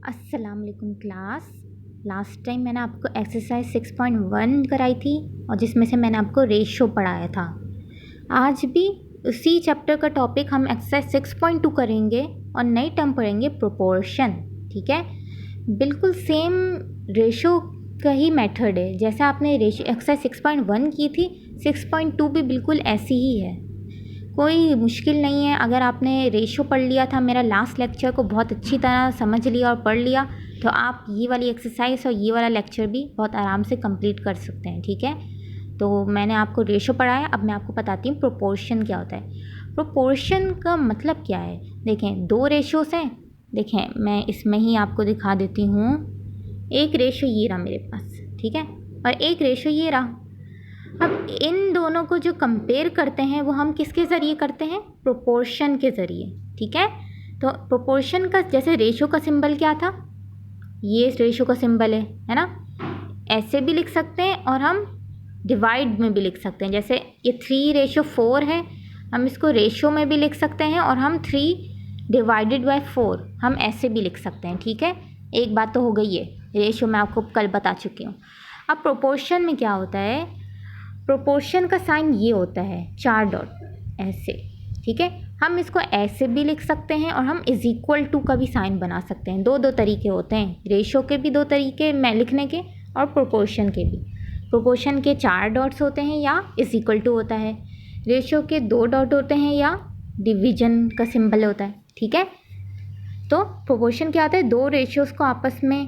अस्सलाम वालेकुम class. Last time मैंने आपको एक्सरसाइज 6.1 कराई थी और जिसमें से मैंने आपको रेशो पढ़ाया था। आज भी उसी चैप्टर का टॉपिक हम एक्सरसाइज 6.2 करेंगे और नई टर्म पढ़ेंगे प्रोपोर्शन। ठीक है, बिल्कुल सेम रेशो का ही मेथड है जैसे आपने रेशो एक्सरसाइज 6.1 की थी। 6.2 भी बिल्कुल ऐसी ही है, कोई मुश्किल नहीं है। अगर आपने रेशो पढ़ लिया था, मेरा लास्ट लेक्चर को बहुत अच्छी तरह समझ लिया और पढ़ लिया, तो आप ये वाली एक्सरसाइज और ये वाला लेक्चर भी बहुत आराम से कंप्लीट कर सकते हैं। ठीक है, तो मैंने आपको रेशो पढ़ाया, अब मैं आपको बताती हूँ प्रोपोर्शन क्या होता है। प्रोपोर्शन का मतलब क्या है, देखें दो रेशोस हैं। देखें मैं इसमें ही आपको दिखा देती हूँ। एक रेशो ये रहा मेरे पास, ठीक है, और एक रेशो ये रहा। अब इन दोनों को जो कंपेयर करते हैं वो हम किसके ज़रिए करते हैं, प्रोपोर्शन के ज़रिए। ठीक है, तो प्रोपोर्शन का जैसे रेशो का सिंबल क्या था, ये रेशो का सिंबल है ना। ऐसे भी लिख सकते हैं और हम डिवाइड में भी लिख सकते हैं। जैसे ये 3:4 है, हम इसको रेशो में भी लिख सकते हैं और हम 3/4 हम ऐसे भी लिख सकते हैं। ठीक है, एक बात तो हो गई है, रेशो मैं आपको कल बता चुकी हूँ। अब प्रोपोर्शन में क्या होता है, प्रोपोर्शन का साइन ये होता है 4 डॉट ऐसे। ठीक है, हम इसको ऐसे भी लिख सकते हैं और हम इज इक्वल टू का भी साइन बना सकते हैं। दो तरीके होते हैं, रेशो के भी 2 तरीके मैं लिखने के और प्रोपोर्शन के भी। प्रोपोर्शन के 4 डॉट्स होते हैं या इज इक्वल टू होता है, रेशो के 2 डॉट होते हैं या डिवीजन का सिंबल होता है। ठीक है, तो प्रोपोर्शन क्या होता है, 2 रेशियोज़ को आपस में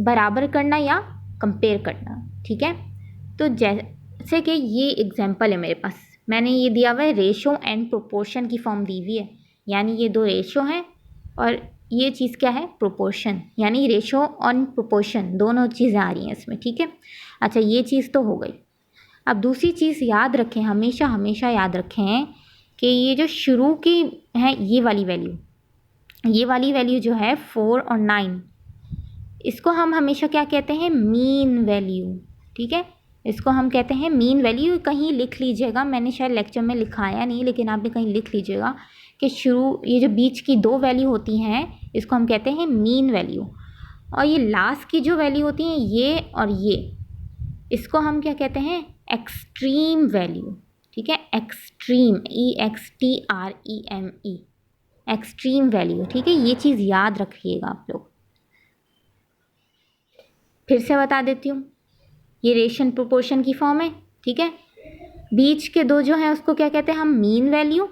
बराबर करना या कंपेयर करना। ठीक है, तो जैसे कि ये एग्जांपल है मेरे पास, मैंने ये दिया हुआ है रेशो एंड प्रोपोर्शन की फॉर्म दी हुई है, यानी ये 2 रेशो हैं और ये चीज़ क्या है, प्रोपोर्शन, यानी रेशो और प्रोपोर्शन दोनों चीज़ें आ रही हैं इसमें। ठीक है, अच्छा ये चीज़ तो हो गई। अब दूसरी चीज़ याद रखें, हमेशा हमेशा याद रखें कि ये जो शुरू की है ये वाली वैल्यू जो है 4 और 9, इसको हम हमेशा क्या कहते हैं, मीन वैल्यू। ठीक है, इसको हम कहते हैं मीन वैल्यू। कहीं लिख लीजिएगा, मैंने शायद लेक्चर में लिखाया नहीं, लेकिन आप भी कहीं लिख लीजिएगा कि ये जो बीच की 2 वैल्यू होती हैं इसको हम कहते हैं मीन वैल्यू, और ये लास्ट की जो वैल्यू होती हैं ये और ये, इसको हम क्या कहते हैं, एक्सट्रीम वैल्यू। ठीक है, एक्सट्रीम, EXTREME, एक्सट्रीम वैल्यू। ठीक है, ये चीज़ याद रखिएगा आप लोग। फिर से बता देती हूँ, ये रेशन प्रोपोर्शन की फॉर्म है। ठीक है, बीच के 2 जो हैं उसको क्या कहते हैं हम, मीन वैल्यू,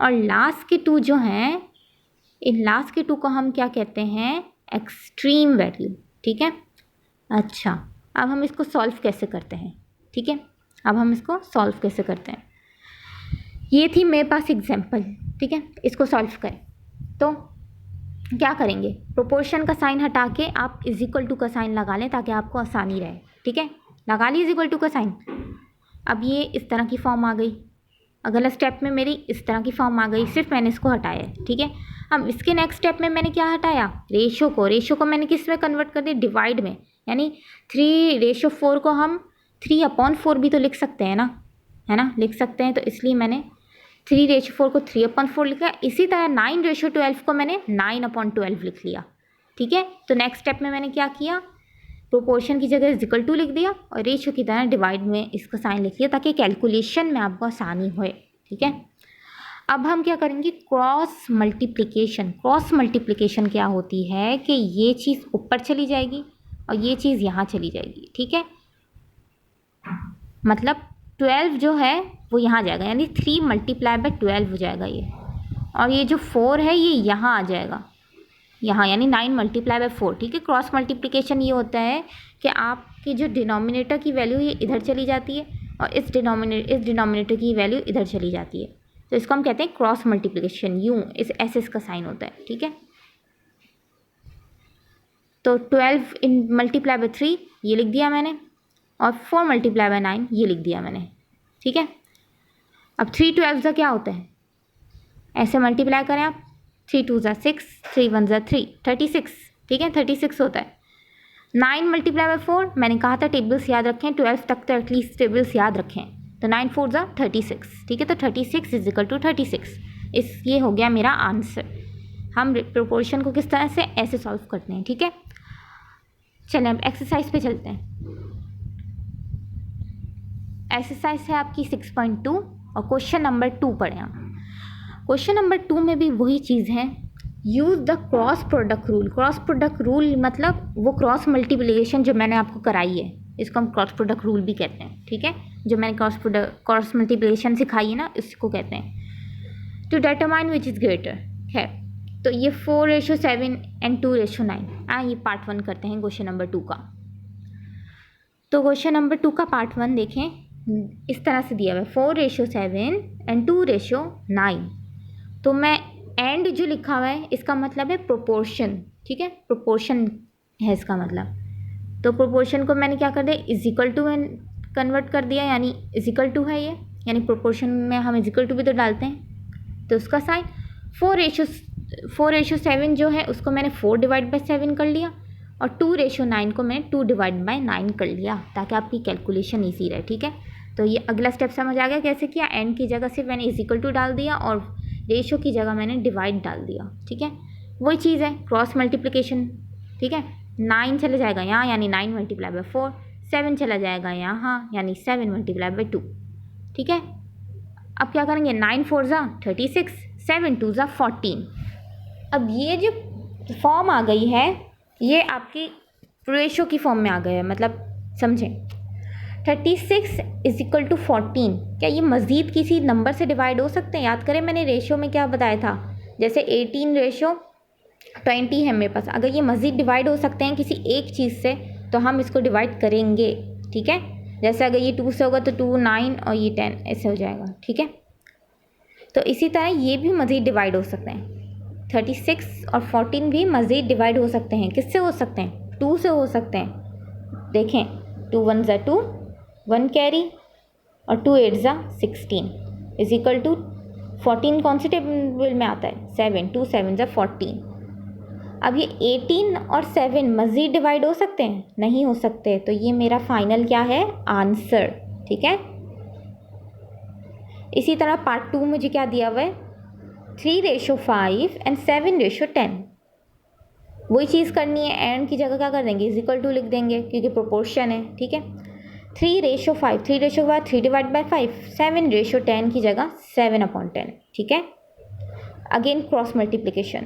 और लास्ट के 2 जो हैं, इन लास्ट के 2 को हम क्या कहते हैं, एक्सट्रीम वैल्यू। ठीक है, अच्छा अब हम इसको सॉल्व कैसे करते हैं। ठीक है, अब हम इसको सॉल्व कैसे करते हैं, ये थी मेरे पास एग्जाम्पल। ठीक है, इसको सॉल्व करें तो क्या करेंगे, प्रोपोर्शन का साइन हटा के आप इज इक्वल टू का साइन लगा लें ताकि आपको आसानी रहे। ठीक है, लगा ली इज इक्वल टू का साइन। अब ये इस तरह की फॉर्म आ गई, अगला स्टेप में मेरी इस तरह की फॉर्म आ गई, सिर्फ मैंने इसको हटाया है। ठीक है, अब इसके नेक्स्ट स्टेप में मैंने क्या हटाया, रेशो को मैंने किस में कन्वर्ट कर दिया, डिवाइड में, यानी 3:4 को हम 3/4 भी तो लिख सकते हैं ना, है ना, लिख सकते हैं। तो इसलिए मैंने 3:4 को 3/4 लिखा। इसी तरह 9:12 को मैंने 9/12 लिख लिया। ठीक है, तो नेक्स्ट स्टेप में मैंने क्या किया, प्रोपोर्शन की जगह इज इक्वल टू लिख दिया और रेशियो की तरह डिवाइड में इसका साइन लिख लिया ताकि कैलकुलेशन में आपको आसानी होए। ठीक है, अब हम क्या करेंगे, क्रॉस मल्टीप्लिकेशन। क्रॉस मल्टीप्लिकेशन क्या होती है कि ये चीज़ ऊपर चली जाएगी और ये चीज़ यहाँ चली जाएगी। ठीक है, मतलब 12 जो है वो यहाँ जाएगा, यानी 3 × 12 हो जाएगा ये, और ये जो 4 है ये यहाँ आ जाएगा, यहाँ, यानी 9 × 4। ठीक है, क्रॉस मल्टीप्लिकेशन ये होता है कि आपकी जो डिनोमिनेटर की वैल्यू ये इधर चली जाती है और इस डिनोमिनेटर की वैल्यू इधर चली जाती है, तो इसको हम कहते हैं क्रॉस मल्टीप्लिकेशन। यूँ ऐसे इसका साइन होता है। ठीक है, तो 12 × 3 ये लिख दिया मैंने, और 4 × 9 ये लिख दिया मैंने। ठीक है, अब 3 क्या होता है, ऐसे मल्टीप्लाई करें आप, 3 2 6, 3 1 3, 36। ठीक है, 36 होता है। 9 × 4, मैंने कहा था टेबल्स याद रखें, 12 तक तो एटलीस्ट टेबल्स याद रखें। तो 9 4 36। ठीक है, तो 36 = 36, ये हो गया मेरा आंसर। हम प्रोपोर्शन को किस तरह से ऐसे सॉल्व करते हैं, ठीक है। चलें अब एक्सरसाइज पे चलते हैं। एक्सरसाइज है आपकी 6.2 और क्वेश्चन नंबर 2 पढ़े हम। क्वेश्चन नंबर 2 में भी वही चीज़ है, use the cross product rule. Cross product rule मतलब वो क्रॉस मल्टीप्लिकेशन जो मैंने आपको कराई है, इसको हम क्रॉस प्रोडक्ट रूल भी कहते हैं, ठीक है। जो मैंने क्रॉस मल्टीप्लिकेशन सिखाई है ना, इसको कहते हैं। To determine which is greater है, तो ये 4:7 एंड 2:9। ये पार्ट 1 करते हैं क्वेश्चन नंबर 2 का। तो क्वेश्चन नंबर 2 का पार्ट 1 देखें, इस तरह से दिया हुआ है 4:7 एंड 2:9। तो मैं एंड जो लिखा हुआ है इसका मतलब है प्रोपोर्शन, ठीक है, प्रोपोर्शन है इसका मतलब। तो प्रोपोर्शन को मैंने क्या कर दिया, इज इक्वल टू में कन्वर्ट कर दिया, यानी इज इक्वल टू है ये, यानी प्रोपोर्शन में हम इज इक्वल टू भी तो डालते हैं। तो उसका साइन 4:7 जो है उसको मैंने 4/7 कर लिया, और 2:9 को मैंने 2/9 कर लिया, ताकि आपकी कैलकुलेशन ईजी रहे, ठीक है। तो ये अगला स्टेप समझ आ गया कैसे किया। एंड की जगह सिर्फ मैंने इज इक्वल टू डाल दिया और रेशो की जगह मैंने डिवाइड डाल दिया, ठीक है। वही चीज़ है क्रॉस मल्टीप्लिकेशन, ठीक है। 9 चला जाएगा यहाँ, यानी 9 × 4, 7 चला जाएगा यहाँ, यानी 7 × 2, ठीक है। अब क्या करेंगे, 9 4 ज़ा 36, 7 2 ज़ा 14। अब ये जो फॉर्म आ गई है ये आपकी रेशो की फॉर्म में आ गया है, मतलब समझें 36 = 14। क्या ये मज़ीद किसी नंबर से डिवाइड हो सकते हैं? याद करें मैंने रेशो में क्या बताया था, जैसे 18:20 है मेरे पास। अगर ये मज़ीद डिवाइड हो सकते हैं किसी एक चीज़ से तो हम इसको डिवाइड करेंगे, ठीक है। जैसे अगर ये 2 से होगा तो 2 9 और ये 10 ऐसे हो जाएगा, ठीक है। तो इसी तरह ये भी मज़ीद डिवाइड हो सकते हैं, 36 और 14 भी मज़ीद डिवाइड हो सकते हैं। किससे हो सकते हैं, 2 से हो सकते हैं। देखें 2 1 ज़ा 2, 1 कैरी, और 2 8 ज़ा 16 = 14 कौन से टेबल में आता है, 7, 2 7 ज़ा 14। अब ये 18 और 7 मज़ीद डिवाइड हो सकते हैं, नहीं हो सकते। तो ये मेरा फाइनल क्या है, आंसर, ठीक है। इसी तरह पार्ट 2 मुझे क्या दिया हुआ है, 3:5 एंड 7:10। वही चीज़ करनी है, एंड की जगह क्या कर देंगे, इज इक्वल टू लिख देंगे क्योंकि प्रोपोर्शन है, ठीक है। 3:5, 3/5 3/5, 7:10 की जगह 7/10, ठीक है। Again cross multiplication,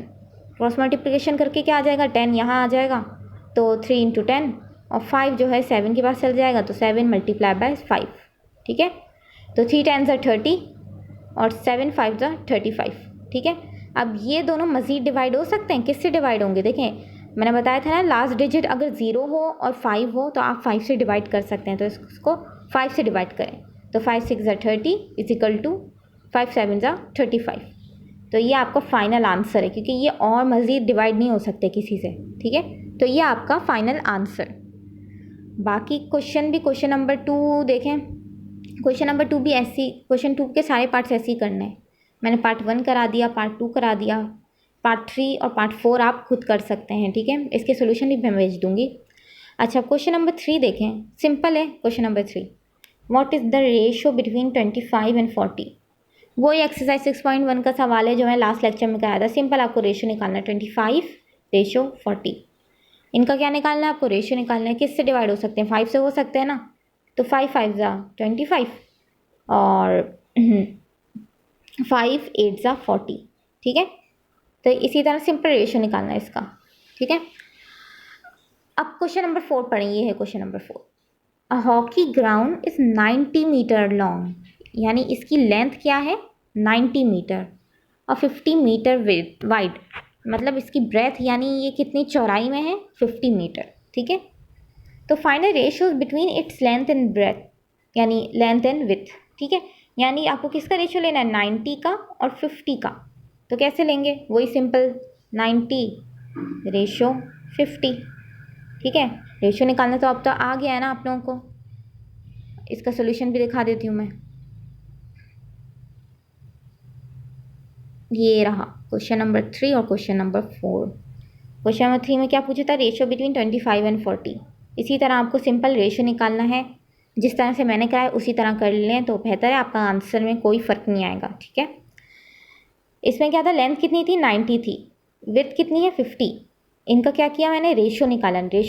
cross multiplication करके क्या आ जाएगा, 10 यहाँ आ जाएगा, तो 3 × 10, और 5 जो है 7 के पास चल जाएगा, तो 7 × 5, ठीक है। तो 3 10 ज़ा 30 और 7 5 ज़ा 35, ठीक है। अब ये दोनों मज़ीद डिवाइड हो सकते हैं, किससे डिवाइड होंगे, देखें मैंने बताया था ना, लास्ट डिजिट अगर 0 हो और 5 हो तो आप 5 से डिवाइड कर सकते हैं। तो इसको 5 से डिवाइड करें, तो 5 6 ज़ा 30 = 5 7 ज़ा 35। तो ये आपका फाइनल आंसर है, क्योंकि ये और मज़ीद डिवाइड नहीं हो सकते किसी से, ठीक है। तो ये आपका फाइनल आंसर। बाकी क्वेश्चन भी, क्वेश्चन नंबर 2 देखें, क्वेश्चन नंबर 2 भी ऐसी, क्वेश्चन 2 के सारे पार्ट्स ऐसे ही करने हैं। मैंने पार्ट 1 करा दिया, पार्ट 2 करा दिया, पार्ट 3 और पार्ट 4 आप खुद कर सकते हैं, ठीक है। इसके सोल्यूशन भी मैं भेज दूँगी। अच्छा क्वेश्चन नंबर 3 देखें, सिंपल है question number 3, what is the ratio between 25 and 40। वही एक्सरसाइज 6.1 का सवाल है जो मैं लास्ट लेक्चर में कराया था। सिंपल आपको रेशो निकालना है, 25:40। इनका क्या निकालना है, आपको रेशो निकालना है। किससे डिवाइड हो सकते हैं, 5 से हो सकते हैं ना, तो 5 5 ज़ा 25 और 5 8 ज़ा 40, ठीक है। तो इसी तरह सिंपल रेशो निकालना है इसका, ठीक है। अब क्वेश्चन नंबर 4 पढ़ें, ये है question number 4। A hockey ground is 90 meter long, यानी इसकी लेंथ क्या है, 90 मीटर, और 50 मीटर वाइड, मतलब इसकी ब्रेथ यानी ये कितनी चौड़ाई में है, 50 मीटर, ठीक है। तो final ratios between its length and breath, यानी लेंथ एंड विथ, ठीक है। यानी आपको किसका रेशियो लेना है, 90 का और 50 का। तो कैसे लेंगे, वही सिंपल 90:50, ठीक है। रेशियो निकालना तो अब तो आ गया है ना आप लोगों को। इसका सोल्यूशन भी दिखा देती हूँ मैं, ये रहा क्वेश्चन नंबर 3 और क्वेश्चन नंबर 4। क्वेश्चन नंबर 3 में क्या पूछा था, रेशियो बिटवीन 25 एंड 40। इसी तरह आपको सिंपल रेशियो निकालना है, जिस तरह से मैंने कहा है उसी तरह कर लें तो बेहतर है, आपका आंसर में कोई फ़र्क नहीं आएगा, ठीक है। इसमें क्या था, लेंथ कितनी थी, 90 थी, विड्थ कितनी है 50। इनका क्या किया मैंने, रेशियो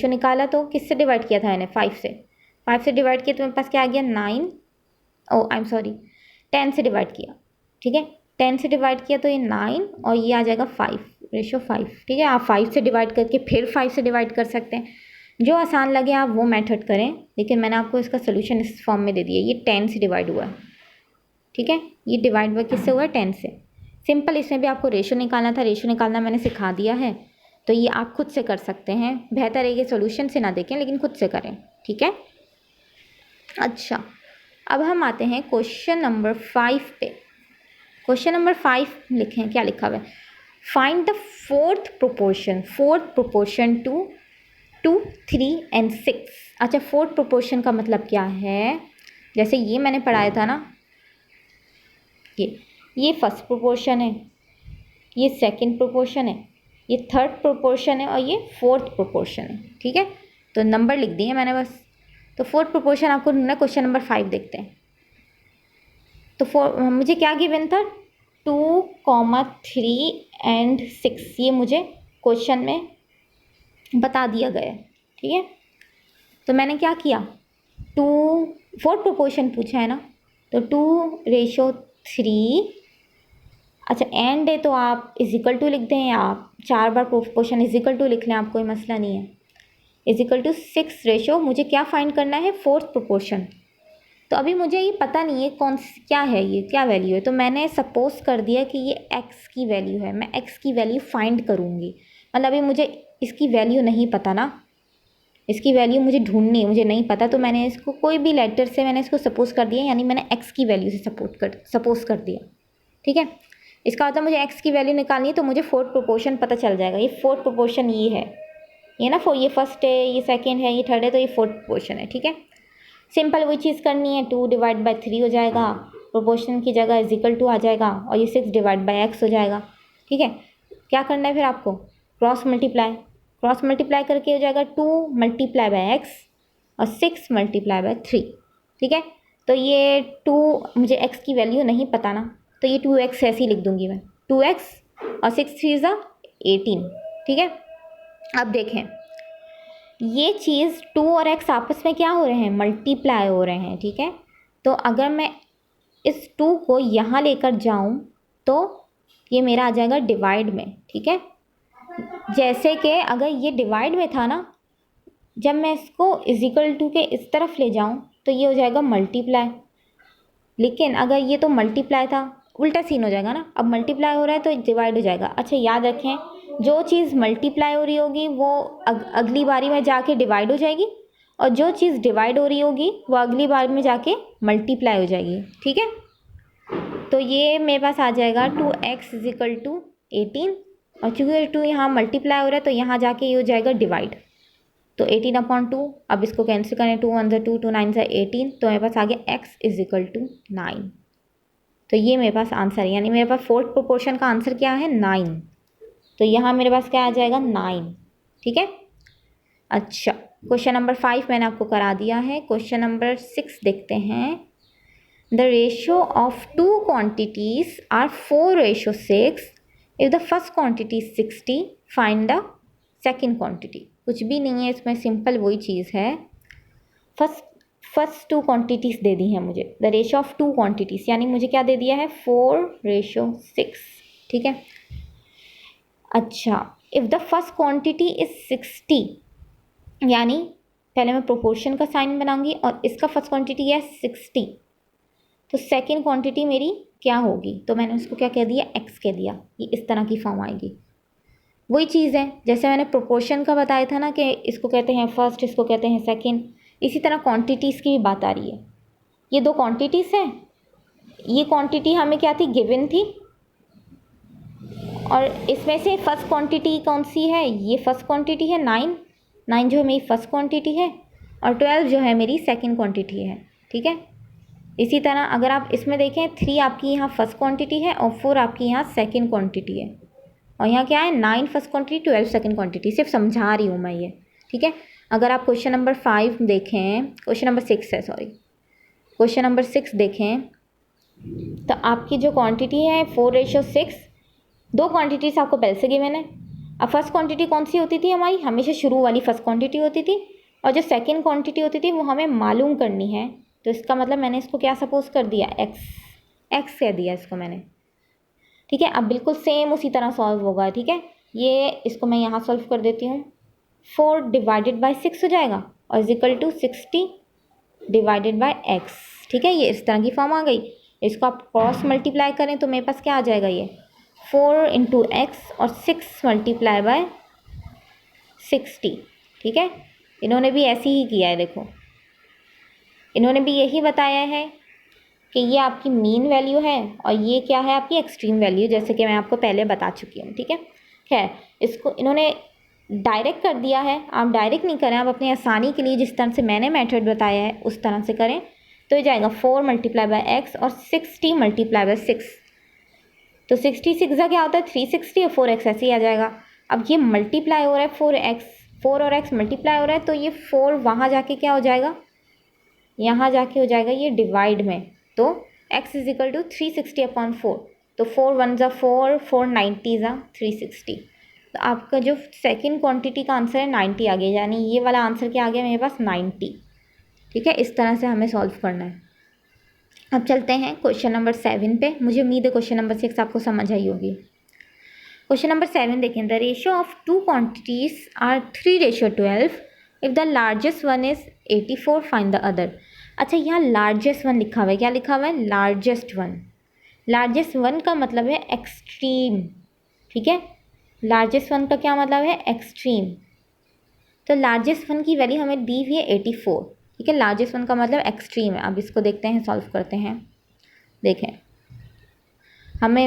निकाला तो किससे डिवाइड किया था मैंने, 5 से डिवाइड किया तो मेरे पास क्या आ गया 9, ओ आई एम सॉरी 10 से डिवाइड किया, ठीक है 10 से डिवाइड किया तो ये 9 और ये आ जाएगा 5:5, ठीक है। आप 5 से डिवाइड करके फिर 5 से डिवाइड कर सकते हैं, जो आसान लगे आप वो मेथड करें, लेकिन मैंने आपको इसका सोल्यूशन इस फॉर्म में दे दिया। ये 10 से डिवाइड हुआ है, ठीक है, ये डिवाइड बाय किससे हुआ है 10 से। सिंपल, इसमें भी आपको रेशो निकालना था, रेशो निकालना मैंने सिखा दिया है, तो ये आप खुद से कर सकते हैं। बेहतर है कि सोल्यूशन से ना देखें लेकिन खुद से करें, ठीक है। अच्छा, अब हम आते हैं क्वेश्चन नंबर 5 पे। क्वेश्चन नंबर 5 लिखें, क्या लिखा हुआ है, find the fourth proportion to 2, 3 and 6। अच्छा, फोर्थ प्रोपोर्शन का मतलब क्या है, जैसे ये मैंने पढ़ाया था ना, ये फर्स्ट प्रोपोर्शन है, ये सेकंड प्रोपोर्शन है, ये थर्ड प्रोपोर्शन है और ये फोर्थ प्रोपोर्शन है, ठीक है। तो नंबर लिख दिए मैंने बस। तो फोर्थ प्रोपोर्शन आपको ढूंढना है, क्वेश्चन नंबर 5 देखते हैं। तो मुझे क्या गिवन था 2, 3 एंड 6, ये मुझे क्वेश्चन में बता दिया गया है, ठीक है। तो मैंने क्या किया, 4 प्रोपोर्शन पूछा है ना, तो 2:3। अच्छा, एंड है तो आप इजिकल टू लिख दें, या आप 4 बार प्रोपोर्शन इजिकल टू लिख लें, आप कोई मसला नहीं है। इजिकल टू 6 रेशो, मुझे क्या फाइंड करना है, फोर्थ प्रोपोर्शन। तो अभी मुझे ये पता नहीं है क्या है, ये क्या वैल्यू है, तो मैंने सपोज कर दिया कि ये x की वैल्यू है, मैं x की वैल्यू फाइंड करूँगी। मतलब अभी मुझे इसकी वैल्यू नहीं पता ना, इसकी वैल्यू मुझे ढूंढनी है, मुझे नहीं पता, तो मैंने इसको कोई भी लेटर से मैंने इसको सपोज कर दिया, यानी मैंने x की वैल्यू से सपोज कर दिया, ठीक है। इसका मतलब मुझे x की वैल्यू निकालनी है, तो मुझे फोर्थ प्रोपोर्शन पता चल जाएगा। ये फोर्थ प्रोपोर्शन ये है, ये ना, ये फर्स्ट है, ये सेकंड है, ये थर्ड है, तो ये फोर्थ प्रोपोर्शन है, ठीक है। सिंपल वही चीज़ करनी है, 2/3 हो जाएगा, प्रोपोर्शन की जगह इजिकल टू आ जाएगा, और ये 6/x हो जाएगा, ठीक है। क्या करना है फिर आपको, क्रॉस मल्टीप्लाई करके हो जाएगा 2 × x और 6 × 3, ठीक है। तो ये 2, मुझे x की वैल्यू नहीं पता ना, तो ये 2x ऐसे ही लिख दूंगी मैं, 2x और 6 3 18, ठीक है। अब देखें, ये चीज़ 2 और x आपस में क्या हो रहे हैं, मल्टीप्लाई हो रहे हैं, ठीक है। तो अगर मैं इस 2 को यहाँ लेकर जाऊँ तो ये मेरा आ जाएगा डिवाइड में, ठीक है। जैसे कि अगर ये डिवाइड में था ना, जब मैं इसको इजिकल टू के इस तरफ ले जाऊँ तो ये हो जाएगा मल्टीप्लाई, लेकिन अगर ये तो मल्टीप्लाई था, उल्टा सीन हो जाएगा ना, अब मल्टीप्लाई हो रहा है तो डिवाइड हो जाएगा। अच्छा, याद रखें, जो चीज़ मल्टीप्लाई हो रही होगी वो अगली बारी में जाके डिवाइड हो जाएगी, और जो चीज़ डिवाइड हो रही होगी वो अगली बार में जाके मल्टीप्लाई हो जाएगी, ठीक है। तो ये मेरे पास आ जाएगा 2x = 18, और चूँकि 2 यहाँ मल्टीप्लाई हो रहा है तो यहाँ जाके ये हो जाएगा डिवाइड, तो 18/2। अब इसको कैंसिल करें, 2 1 2, 2 9 18, तो मेरे पास आ गया x = 9। तो ये मेरे पास आंसर है, यानी मेरे पास फोर्थ प्रोपोर्शन का आंसर क्या है 9। तो यहाँ मेरे पास क्या आ जाएगा 9, ठीक है। अच्छा, क्वेश्चन नंबर 5 मैंने आपको करा दिया है। क्वेश्चन नंबर 6 देखते हैं। The ratio of 2 quantities are 4:6। If the first quantity 60, find the second quantity. कुछ भी नहीं है इसमें, सिंपल वही चीज़ है। फर्स्ट 2 क्वांटिटीज़ दे दी हैं मुझे, द रेशियो ऑफ 2 क्वांटिटीज़, यानी मुझे क्या दे दिया है 4:6, ठीक है। अच्छा, if the first quantity is 60, यानी पहले मैं प्रोपोर्शन का साइन बनाऊंगी और इसका फर्स्ट क्वांटिटी है 60, तो सेकेंड क्वांटिटी मेरी क्या होगी, तो मैंने उसको क्या कह दिया x कह दिया, ये इस तरह की फॉर्म आएगी। वही चीज़ है जैसे मैंने प्रोपोर्शन का बताया था ना, कि इसको कहते हैं फर्स्ट, इसको कहते हैं सेकेंड, इसी तरह क्वांटिटीज़ की भी बात आ रही है। ये 2 क्वांटिटीज़ हैं, ये क्वांटिटी हमें क्या थी, गिवन थी, और इसमें से फर्स्ट क्वांटिटी कौन सी है, ये फर्स्ट क्वांटिटी है 9 जो मेरी फर्स्ट क्वांटिटी है, और 12 जो है मेरी सेकेंड क्वांटिटी है, ठीक है। इसी तरह अगर आप इसमें देखें, 3 आपकी यहाँ फर्स्ट क्वांटिटी है और 4 आपकी यहाँ सेकेंड क्वांटिटी है, और यहाँ क्या है 9 फर्स्ट क्वांटिटी, 12 सेकेंड क्वांटिटी। सिर्फ समझा रही हूँ मैं ये, ठीक है। अगर आप क्वेश्चन नंबर 5 देखें, क्वेश्चन नंबर 6 है, सॉरी, क्वेश्चन नंबर 6 देखें, तो आपकी जो क्वांटिटी है 4:6, 2 क्वांटिटीज़ आपको पहले से गिवन है, अब फर्स्ट क्वांटिटी कौन सी होती थी हमारी, हमेशा शुरू वाली फर्स्ट क्वांटिटी होती थी, और जो सेकंड क्वांटिटी होती थी वो हमें मालूम करनी है। तो इसका मतलब मैंने इसको क्या सपोज कर दिया, एक्स कह दिया इसको मैंने, ठीक है। अब बिल्कुल सेम उसी तरह सॉल्व होगा, ठीक है। ये इसको मैं यहाँ सॉल्व कर देती हूँ, 4 डिवाइडेड बाई 6 हो जाएगा और is equal to 60 divided by x, ठीक है। ये इस तरह की फॉर्म आ गई। इसको आप क्रॉस मल्टीप्लाई करें तो मेरे पास क्या आ जाएगा, ये 4 इंटू एक्स और 6 मल्टीप्लाई बाय 60, ठीक है। इन्होंने भी ऐसे ही किया है, देखो इन्होंने भी यही बताया है कि ये आपकी मीन वैल्यू है और ये क्या है, आपकी एक्सट्रीम वैल्यू, जैसे कि मैं आपको पहले बता चुकी हूँ, ठीक है। खैर, इसको इन्होंने डायरेक्ट कर दिया है, आप डायरेक्ट नहीं करें, आप अपनी आसानी के लिए जिस तरह से मैंने मेथड बताया है उस तरह से करें। तो ये जाएगा 4 मल्टीप्लाई बाय एक्स और 60 मल्टीप्लाई बाय 6, तो 66 का क्या होता है 360 और 4x ऐसे ही आ जाएगा। अब ये मल्टीप्लाई हो रहा है 4 और x मल्टीप्लाई हो रहा है, तो ये 4 वहाँ जाके क्या हो जाएगा, यहाँ जाके हो जाएगा ये डिवाइड में, तो x is equal to 360 upon 4, तो 4 1 ज़ा 4, 4 90 ज़ा 360। तो आपका जो सेकंड क्वांटिटी का आंसर है 90 आ गया, यानी ये वाला आंसर क्या आ गया मेरे पास 90, ठीक है। इस तरह से हमें सॉल्व करना है। अब चलते हैं क्वेश्चन नंबर 7 पे। मुझे उम्मीद है क्वेश्चन नंबर 6 आपको समझ आई होगी। क्वेश्चन नंबर 7 देखें, the ratio of two quantities are 3:12 if the largest one is 84, find the other. अच्छा, यहाँ लार्जेस्ट वन लिखा हुआ है, क्या लिखा हुआ है, लार्जेस्ट वन। लार्जेस्ट वन का मतलब है एक्सट्रीम, ठीक है। लार्जेस्ट वन का क्या मतलब है, एक्सट्रीम। तो लार्जेस्ट वन की वैल्यू हमें दी हुई है 84, ठीक है। लार्जेस्ट वन का मतलब एक्सट्रीम है। अब इसको देखते हैं, सॉल्व करते हैं। देखें, हमें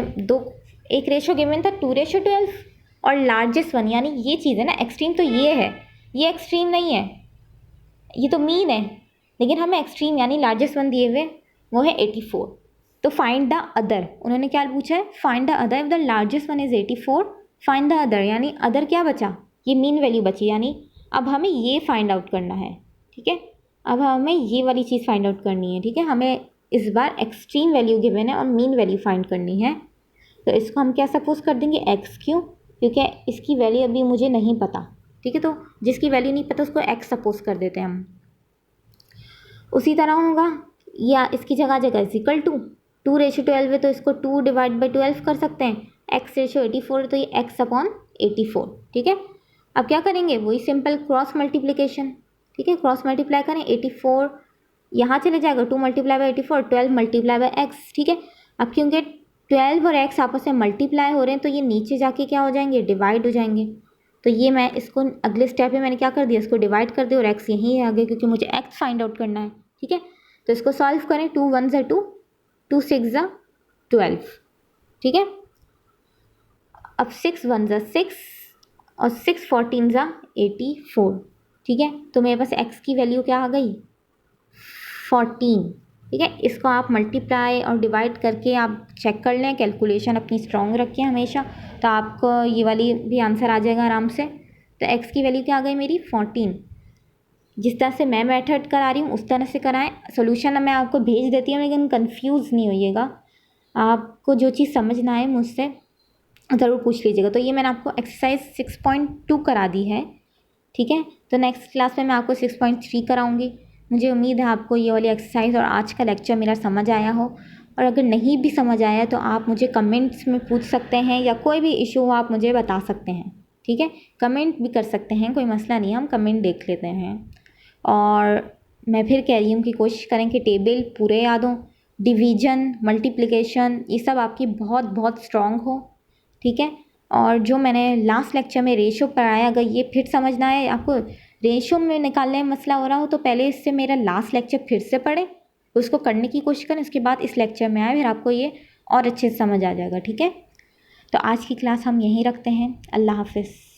एक रेशो गिवन था 2:12 और लार्जेस्ट वन, यानी ये चीज़ है ना एक्सट्रीम, तो ये है, ये एक्सट्रीम नहीं है, ये तो मीन है, लेकिन हमें एक्सट्रीम यानी लार्जेस्ट वन दिए हुए वो है 84। तो फाइंड द अदर, उन्होंने क्या पूछा है, find the other if the largest one is 84, find the other, यानी अदर क्या बचा, ये मीन वैल्यू बची, यानी अब हमें ये फाइंड आउट करना है, ठीक है। अब हमें ये वाली चीज़ फाइंड आउट करनी है, ठीक है। हमें इस बार एक्सट्रीम वैल्यू गिवन है और मीन वैल्यू फाइंड करनी है। तो इसको हम क्या सपोज कर देंगे, एक्स क्यों, क्योंकि इसकी वैल्यू अभी मुझे नहीं पता, ठीक है। तो जिसकी वैल्यू नहीं पता उसको एक्स सपोज कर देते हैं हम। उसी तरह होगा, या इसकी जगह जगह इज इक्वल टू 2:12 है तो इसको 2 डिवाइड बाई 12 कर सकते हैं। एक्स रेशियो 84 तो ये एक्स अपॉन 84, ठीक है। अब क्या करेंगे, वही सिंपल क्रॉस मल्टीप्लिकेशन, ठीक है। क्रॉस मल्टीप्लाई करें, 84 यहाँ चले जाएगा, 2 multiply by 84, 12 multiply by x, ठीक है। अब क्योंकि 12 और एक्स आपस में मल्टीप्लाई हो रहे हैं तो ये नीचे जाके क्या हो जाएंगे, डिवाइड हो जाएंगे। तो ये मैं इसको अगले स्टेप में मैंने क्या कर दिया, इसको डिवाइड कर दिया और एक्स यहीं आ गया, क्योंकि मुझे एक्स फाइंड आउट करना है, ठीक है। तो इसको सॉल्व करें, 2 1 ज़ा 2, 2 6 ज़ा 12, ठीक है। अब 6 1 ज़ा 6 और 6 14 ज़ा 84, ठीक है। तो मेरे पास एक्स की वैल्यू क्या आ गई, 14, ठीक है। इसको आप मल्टीप्लाई और डिवाइड करके आप चेक कर लें, कैलकुलेशन अपनी स्ट्रॉन्ग रखें हमेशा, तो आपको ये वाली भी आंसर आ जाएगा आराम से। तो एक्स की वैल्यू क्या आ गई मेरी 14। जिस तरह से मैं मेथड करा रही हूँ उस तरह से कराएं। सोल्यूशन मैं आपको भेज देती हूँ, लेकिन कंफ्यूज नहीं होइएगा, आपको जो चीज़ समझ ना आए मुझसे ज़रूर पूछ लीजिएगा। तो ये मैंने आपको एक्सरसाइज 6.2 करा दी है, ठीक है। तो नेक्स्ट क्लास में मैं आपको 6.3 कराऊंगी। मुझे उम्मीद है आपको ये वाली एक्सरसाइज और आज का लेक्चर मेरा समझ आया हो, और अगर नहीं भी समझ आया तो आप मुझे कमेंट्स में पूछ सकते हैं, या कोई भी इशू हो आप मुझे बता सकते हैं, ठीक है। कमेंट भी कर सकते हैं, कोई मसला नहीं है, हम कमेंट देख लेते हैं। और मैं फिर कह रही हूँ कि कोशिश करें कि टेबल पूरे याद हों, डिवीज़न, मल्टीप्लिकेशन, ये सब आपकी बहुत बहुत स्ट्रॉन्ग हो, ठीक है। और जो मैंने लास्ट लेक्चर में रेशो पढ़ाया, अगर ये फिर समझना है आपको, रेशो में निकालने में मसला हो रहा हो, तो पहले इससे मेरा लास्ट लेक्चर फिर से पढ़ें, उसको करने की कोशिश करें, उसके बाद इस लेक्चर में आए, फिर आपको ये और अच्छे से समझ आ जाएगा, ठीक है। तो आज की क्लास हम यहीं रखते हैं। अल्लाह हाफिज़।